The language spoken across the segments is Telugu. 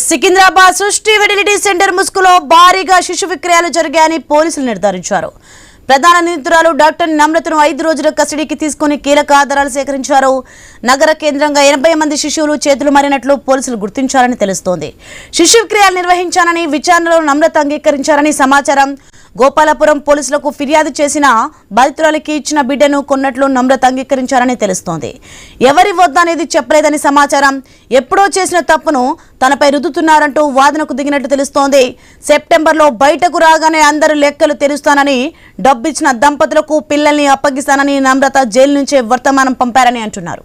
సికింద్రాబాద్ సృష్టి ఫెర్టిలిటీ సెంటర్ ముసుగులో భారీగా శిశు విక్రయాలు జరిగాయని పోలీసులు నిర్ధారించారు. ప్రధాన నిందితురాలు డాక్టర్ నమ్రతను 5 రోజుల కస్టడీకి తీసుకుని కీలక ఆధారాలు సేకరించారు. నగర కేంద్రంగా 80 మంది శిశువులు చేతులు మారినట్లు పోలీసులు గుర్తించారని తెలుస్తోంది. శిశు విక్రయాలు నిర్వహించానని విచారణలో నమ్రత అంగీకరించారని సమాచారం. గోపాలపురం పోలీసులకు ఫిర్యాదు చేసిన బాధితురాలికి ఇచ్చిన బిడ్డను కొన్నట్లు నమ్రత అంగీకరించారని తెలుస్తోంది. ఎవరి వద్ద అనేది చెప్పలేదని సమాచారం. ఎప్పుడో చేసిన తప్పును తనపై రుద్దుతున్నారంటూ వాదనకు దిగినట్టు తెలుస్తోంది. సెప్టెంబర్లో బయటకు రాగానే అందరూ లెక్కలు తెరుస్తానని డబ్బిచ్చిన దంపతులకు పిల్లల్ని అప్పగిస్తానని నమ్రత జైలు నుంచే వర్తమానం పంపారని అంటున్నారు.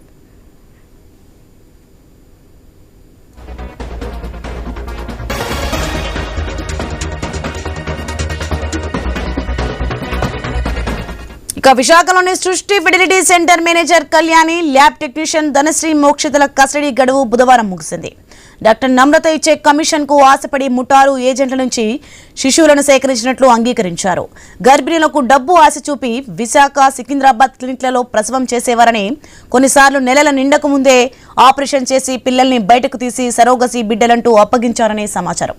ఇక విశాఖలోని Srishti fertility centre manager Kalyani, lab technician Dhanasri మోక్షితల కస్టడీ గడువు బుధవారం ముగిసింది. డాక్టర్ నమ్రత ఇచ్చే కమిషన్ కు ఆశపడి ముఠాలు ఏజెంట్ల నుంచి శిశువులను సేకరించినట్లు అంగీకరించారు. గర్భిణులకు డబ్బు ఆశ చూపి విశాఖ, సికింద్రాబాద్ క్లినిక్లలో ప్రసవం చేసేవారని, కొన్నిసార్లు నెలల నిండకు ముందే ఆపరేషన్ చేసి పిల్లల్ని బయటకు తీసి సరోగసి బిడ్డలంటూ అప్పగించారని సమాచారం.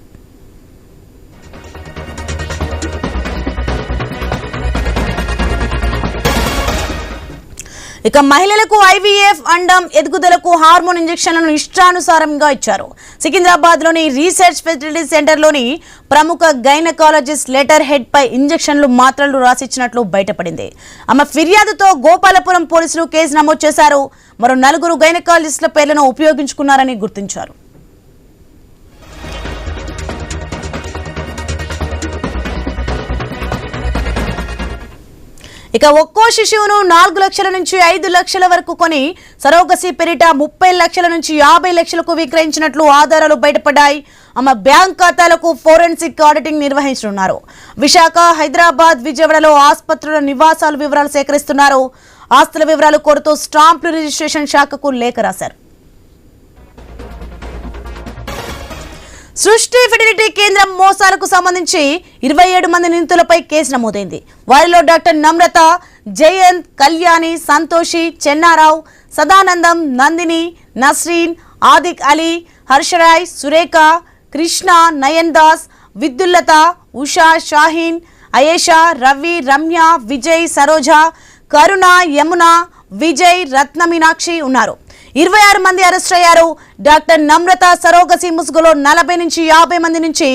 ఇక మహిళలకు ఐవీఎఫ్, అండం ఎదుగుదలకు హార్మోన్ ఇంజెక్షన్లను ఇష్టానుసారంగా ఇచ్చారు. సికింద్రాబాద్ లోని రీసెర్చ్ ఫెసిలిటీ సెంటర్లోని ప్రముఖ గైనకాలజిస్ట్ లెటర్ హెడ్ పై ఇంజెక్షన్లు, మాత్రలు రాసిచ్చినట్లు బయటపడింది. ఆమె ఫిర్యాదుతో గోపాలపురం పోలీసులు కేసు నమోదు చేశారు. మరో 4 గైనకాలజిస్టుల పేర్లను ఉపయోగించుకున్నారని గుర్తించారు. ఇక ఒక్కో శిశువును 4 లక్షల నుంచి 5 లక్షల వరకు కొని సరోగసి పేరిట 30 లక్షల నుంచి 50 లక్షలకు విక్రయించినట్లు ఆధారాలు బయటపడ్డాయి. ఆమె బ్యాంక్ ఖాతాలకు ఫోరెన్సిక్ ఆడిటింగ్ నిర్వహించనున్నారు. విశాఖ, హైదరాబాద్, విజయవాడలో ఆసుపత్రుల నివాసాల వివరాలు సేకరిస్తున్నారు. ఆస్తుల వివరాలు కోరుతూ స్టాంపులు రిజిస్ట్రేషన్ శాఖకు లేఖ రాశారు. సృష్టి ఫెర్టిలిటీ కేంద్రం మోసాలకు సంబంధించి 27 మంది నిందితులపై కేసు నమోదైంది. వారిలో డాక్టర్ నమ్రత, జయంత్, కళ్యాణి, సంతోషి, చెన్నారావు, సదానందం, నందిని, నస్రీన్, ఆదిక్ అలీ, హర్షరాయ్, సురేఖ, కృష్ణ, నయన్ దాస్, విద్యుల్లత, ఉషా, షాహీన్, అయేషా, రవి, రమ్య, విజయ్, సరోజ, కరుణ, యమున, విజయ్, రత్న మీనాక్షి ఉన్నారు. 26 మంది అరెస్ట్ అయ్యారు. డాక్టర్ నమ్రత సరోగసి ముసుగులో 40 నుంచి 50 మంది నుంచి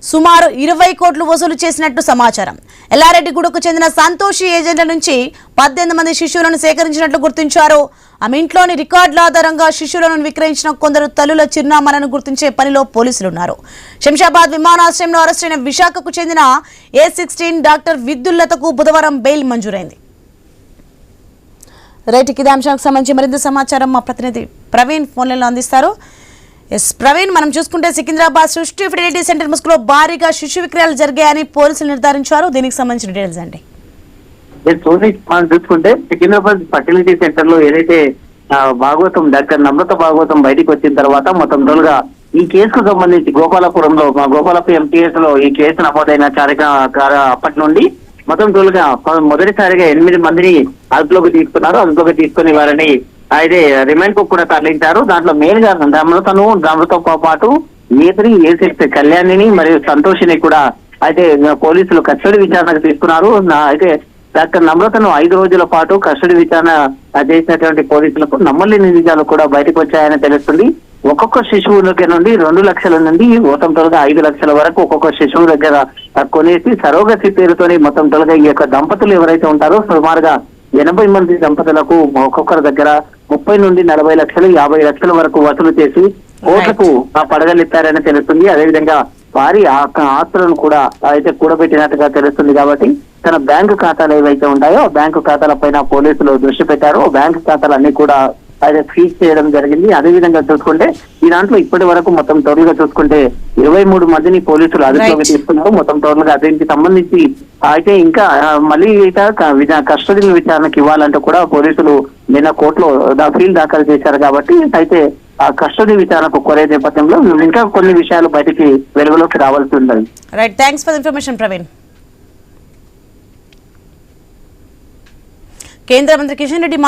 సుమారు 20 కోట్లు వసూలు చేసినట్టు సమాచారం. ఎల్లారెడ్డిగూడకు చెందిన సంతోషి ఏజెంట్ల నుంచి 18 మంది శిశువులను సేకరించినట్లు గుర్తించారు. ఆమె ఇంట్లోని రికార్డుల ఆధారంగా శిశువులను విక్రయించిన కొందరు తల్లుల చిరునామాలను గుర్తించే పనిలో పోలీసులు ఉన్నారు. శంషాబాద్ విమానాశ్రయంలో అరెస్ట్ అయిన విశాఖకు చెందిన A16 డాక్టర్ విద్యుల్లతకు బుధవారం బెయిల్ మంజూరైంది. రైట్, ఇదే అంశానికి సంబంధించి మరింత సమాచారం మా ప్రతినిధి ప్రవీణ్ ఫోన్లలో అందిస్తారు. ప్రవీణ్, మనం చూసుకుంటే సికింద్రాబాద్ సృష్టి ఫెర్టిలిటీ సెంటర్ ముసుగులో భారీగా శిశు విక్రయాలు జరిగాయని పోలీసులు నిర్ధారించారు. దీనికి సంబంధించిన డీటెయిల్స్ అండి. మనం చూసుకుంటే సికింద్రాబాద్ ఫర్టిలిటీ సెంటర్ లో ఏదైతే భాగవతం డాక్టర్ నమ్రత భాగవతం బయటకు వచ్చిన తర్వాత మొత్తం రోజులుగా ఈ కేసుకు సంబంధించి గోపాలపురంలో గోపాలపురం MTS లో ఈ కేసు నమోదైన అప్పటి నుండి మొత్తం రోజులుగా మొదటిసారిగా 8 మందిని అదుపులోకి తీసుకున్నారు. అదుపులోకి తీసుకుని వారిని అయితే రిమాండ్ కు కూడా తరలించారు. దాంట్లో మెయిన్ గా నమ్రతతో పాటు A6 కళ్యాణిని మరియు సంతోషిని కూడా అయితే పోలీసులు కస్టడీ విచారణకు తీసుకున్నారు. అయితే డాక్టర్ నమ్రతను 5 రోజుల పాటు కస్టడీ విచారణ చేసినటువంటి పోలీసులకు నమ్మలేని నిజాలు కూడా బయటకు వచ్చాయని తెలుస్తుంది. ఒక్కొక్క శిశువు దగ్గర నుండి 2 లక్షల నుండి మొత్తం తొలగా 5 లక్షల వరకు ఒక్కొక్క శిశువు దగ్గర కొనేసి సరోగసి పేరుతోని మొత్తం తొలగా ఈ యొక్క దంపతులు ఎవరైతే ఉంటారో సుమారుగా 80 మంది దంపతులకు ఒక్కొక్కరి దగ్గర 30 నుండి 40 లక్షలు 50 లక్షల వరకు వసూలు చేసి కోట్లకు పడగలెత్తారని తెలుస్తుంది. అదేవిధంగా వారి ఆస్తులను కూడా అయితే కూడబెట్టినట్టుగా తెలుస్తుంది. కాబట్టి తన బ్యాంకు ఖాతాలు ఏవైతే ఉంటాయో బ్యాంకు ఖాతాల పైన పోలీసులు దృష్టి పెట్టారు. బ్యాంకు ఖాతాలన్నీ కూడా అయితే సీజ్ చేయడం జరిగింది. అదేవిధంగా చూసుకుంటే ఈ దాంట్లో ఇప్పటి వరకు మొత్తం టోటల్ గా చూసుకుంటే 23 మందిని పోలీసులు అదుపులోకి తీసుకున్నారు. మొత్తం టోటల్ గా దీనికి సంబంధించి అయితే ఇంకా మళ్ళీ కస్టడీ విచారణకు ఇవ్వాలంటూ కూడా పోలీసులు నిన్న కోర్టులో ఫీల్ దాఖలు చేశారు. కాబట్టి అయితే ఆ కస్టడీ విచారణకు కోరే నేపథ్యంలో ఇంకా కొన్ని విషయాలు బయటికి వెలుగులోకి రావాల్సి ఉంది. Right, thanks for information Praveen. కేంద్ర మంత్రి కిషన్ రెడ్డి